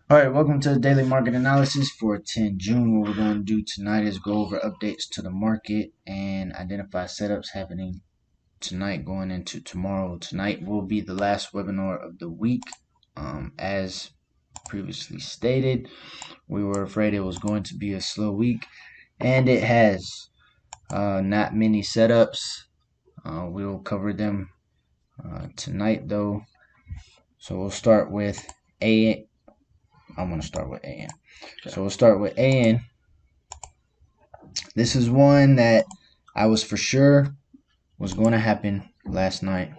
All right, welcome to the daily market analysis for 10 June. What we're going to do tonight is go over updates to the market and identify setups happening tonight going into tomorrow. Tonight will be the last webinar of the week. As previously stated, we were afraid it was going to be a slow week, and it has. Not many setups. We will cover them tonight, though. So we'll start with A. I'm going to start with AN. So we'll start with AN. This is one that I was for sure was going to happen last night.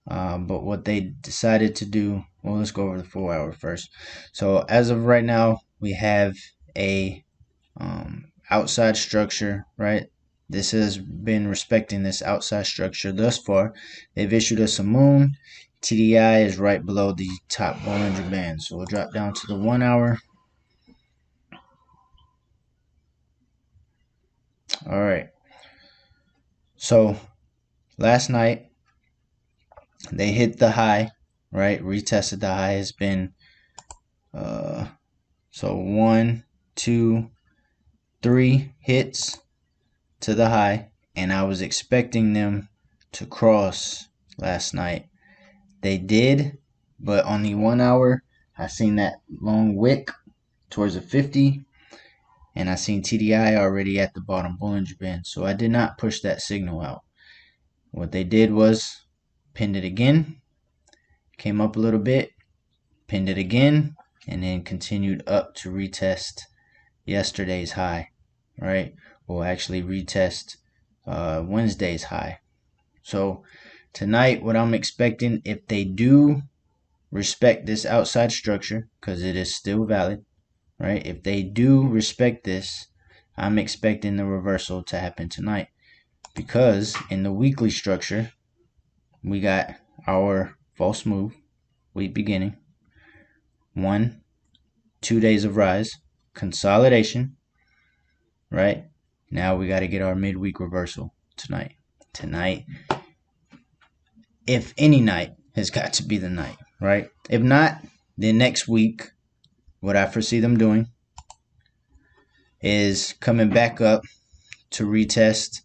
But what they decided to do, well, let's go over the 4 hour first. So as of right now, we have a outside structure, right? This has been respecting this outside structure thus far. They've issued us a moon. TDI is right below the top Bollinger Band. So we'll drop down to the 1 hour. All right. So last night they hit the high, right? Retested the high. Has been so 1, 2, 3 hits to the high, and I was expecting them to cross last night. They did, but on the 1 hour, I seen that long wick towards the 50, and I seen TDI already at the bottom Bollinger Band, so I did not push that signal out. What they did was pinned it again, came up a little bit, pinned it again, and then continued up to retest yesterday's high, right? We'll actually retest Wednesday's high. So tonight, what I'm expecting, if they do respect this outside structure, because it is still valid, right? If they do respect this, I'm expecting the reversal to happen tonight, because in the weekly structure, we got our false move, week beginning, 1, 2 days of rise, consolidation, right? Now we got to get our midweek reversal tonight. Tonight, if any night, has got to be the night, right? If not, then next week, what I foresee them doing is coming back up to retest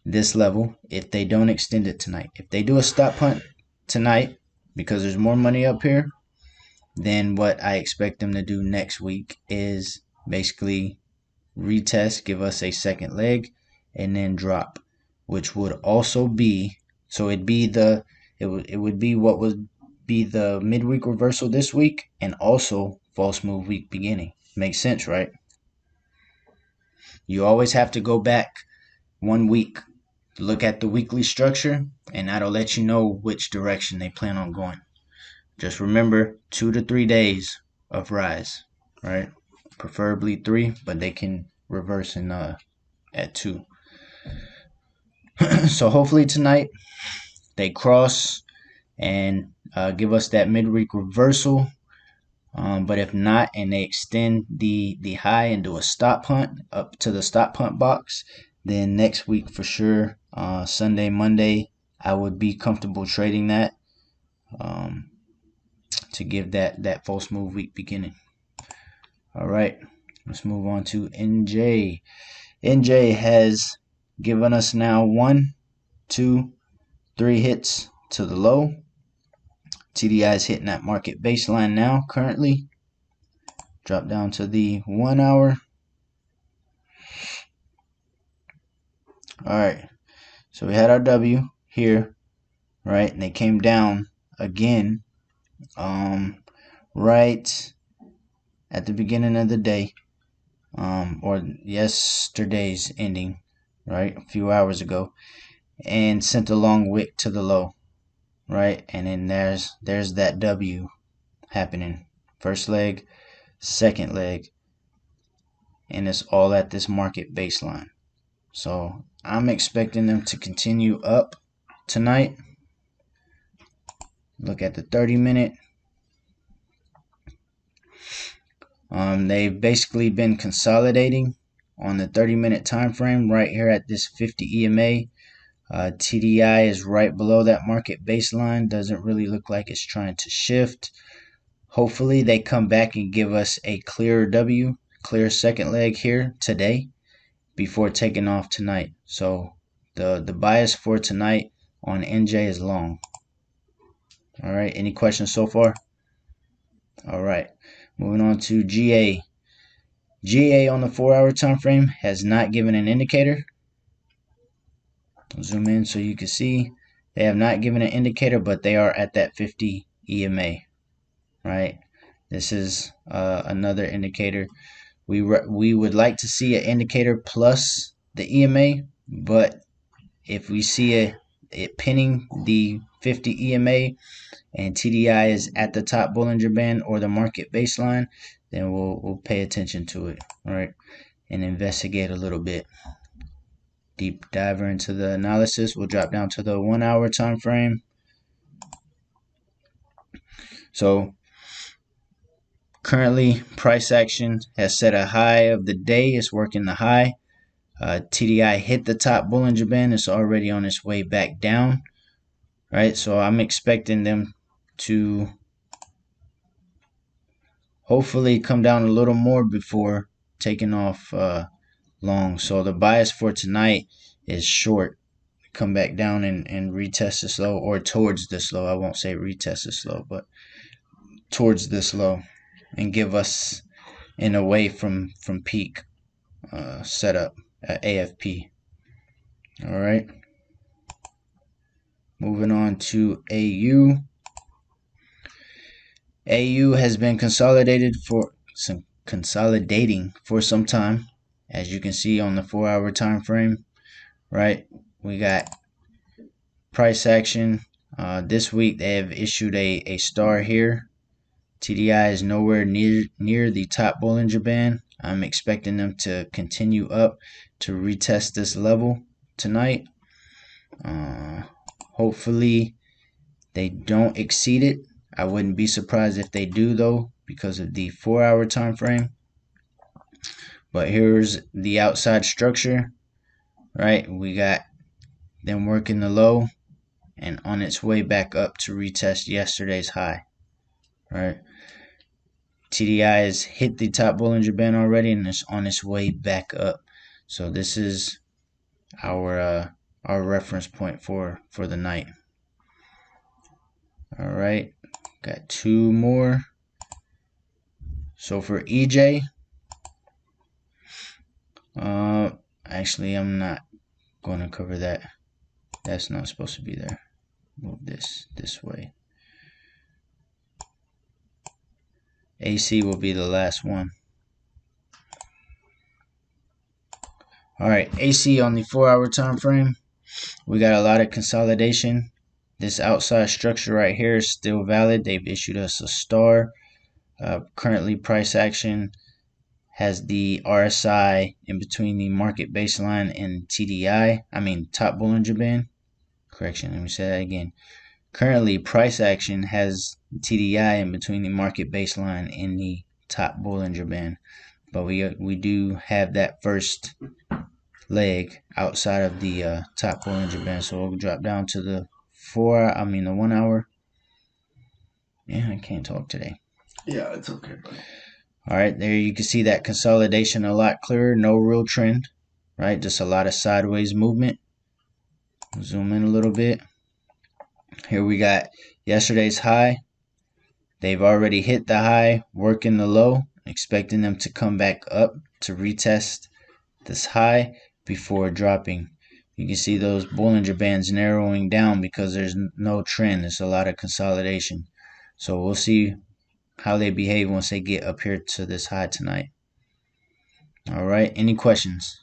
this level if they don't extend it tonight. If they do a stop punt tonight, because there's more money up here, then what I expect them to do next week is basically retest, give us a second leg, and then drop, which would also be, so it would be what would be the midweek reversal this week, and also false move week beginning. Makes sense, right? You always have to go back 1 week, look at the weekly structure, and that'll let you know which direction they plan on going. Just remember 2 to 3 days of rise, right? Preferably 3, but they can reverse in at 2. So hopefully tonight they cross and give us that midweek reversal. But if not, and they extend the high and do a stop punt up to the stop punt box, then next week for sure, Sunday, Monday, I would be comfortable trading that to give that false move week beginning. All right, let's move on to NJ. NJ has given us now 1, 2, 3 hits to the low. TDI is hitting that market baseline now currently. Drop down to the 1 hour. All right, so we had our W here, right? And they came down again right at the beginning of the day, or yesterday's ending, right? A few hours ago, and sent a long wick to the low, right? And then there's that W happening. First leg, second leg, and it's all at this market baseline. So I'm expecting them to continue up tonight. Look at the 30-minute. They've basically been consolidating on the 30-minute time frame right here at this 50 EMA. TDI is right below that market baseline. Doesn't really look like it's trying to shift. Hopefully they come back and give us a clear W, clear second leg here today before taking off tonight. So the bias for tonight on NJ is long. All right, any questions so far? All right, moving on to GA. GA on the 4-hour time frame has not given an indicator. I'll zoom in so you can see they have not given an indicator, but they are at that 50 EMA. Right, this is another indicator. We would like to see an indicator plus the EMA, but if we see it pinning the 50 EMA and TDI is at the top Bollinger Band or the market baseline, then we'll pay attention to it, all right, and investigate a little bit. Deep diver into the analysis. We'll drop down to the 1-hour time frame. So currently, price action has set a high of the day. It's working the high. TDI hit the top Bollinger Band. It's already on its way back down, right? So I'm expecting them to hopefully come down a little more before taking off long. So the bias for tonight is short. Come back down and retest this low, or towards this low. I won't say retest this low, but towards this low, and give us an away from peak setup at AFP. All right. Moving on to AU. AU has been consolidating for some time, as you can see on the 4-hour time frame. Right, we got price action. This week they have issued a star here. TDI is nowhere near the top Bollinger Band. I'm expecting them to continue up to retest this level tonight. Hopefully they don't exceed it. I wouldn't be surprised if they do, though, because of the 4-hour time frame. But here's the outside structure, right? We got them working the low and on its way back up to retest yesterday's high, right? TDI has hit the top Bollinger Band already and it's on its way back up. So this is our reference point for the night. All right, got 2 more. So for EJ, actually I'm not going to cover that. That's not supposed to be there. Move this way. AC will be the last one. All right, AC on the 4-hour time frame. We got a lot of consolidation. This outside structure right here is still valid. They've issued us a star. Currently, price action has the RSI in between the market baseline and TDI. I mean, top Bollinger Band. Correction, let me say that again. Currently, price action has TDI in between the market baseline and the top Bollinger Band. But we do have that first leg outside of the top Bollinger Band. So we'll drop down to the 1 hour. Yeah, I can't talk today. Yeah, it's okay, buddy. All right, there you can see that consolidation a lot clearer. No real trend, right? Just a lot of sideways movement. Zoom in a little bit. Here we got yesterday's high. They've already hit the high, working the low, expecting them to come back up to retest this high before dropping. You can see those Bollinger Bands narrowing down because there's no trend. There's a lot of consolidation. So we'll see how they behave once they get up here to this high tonight. All right, any questions?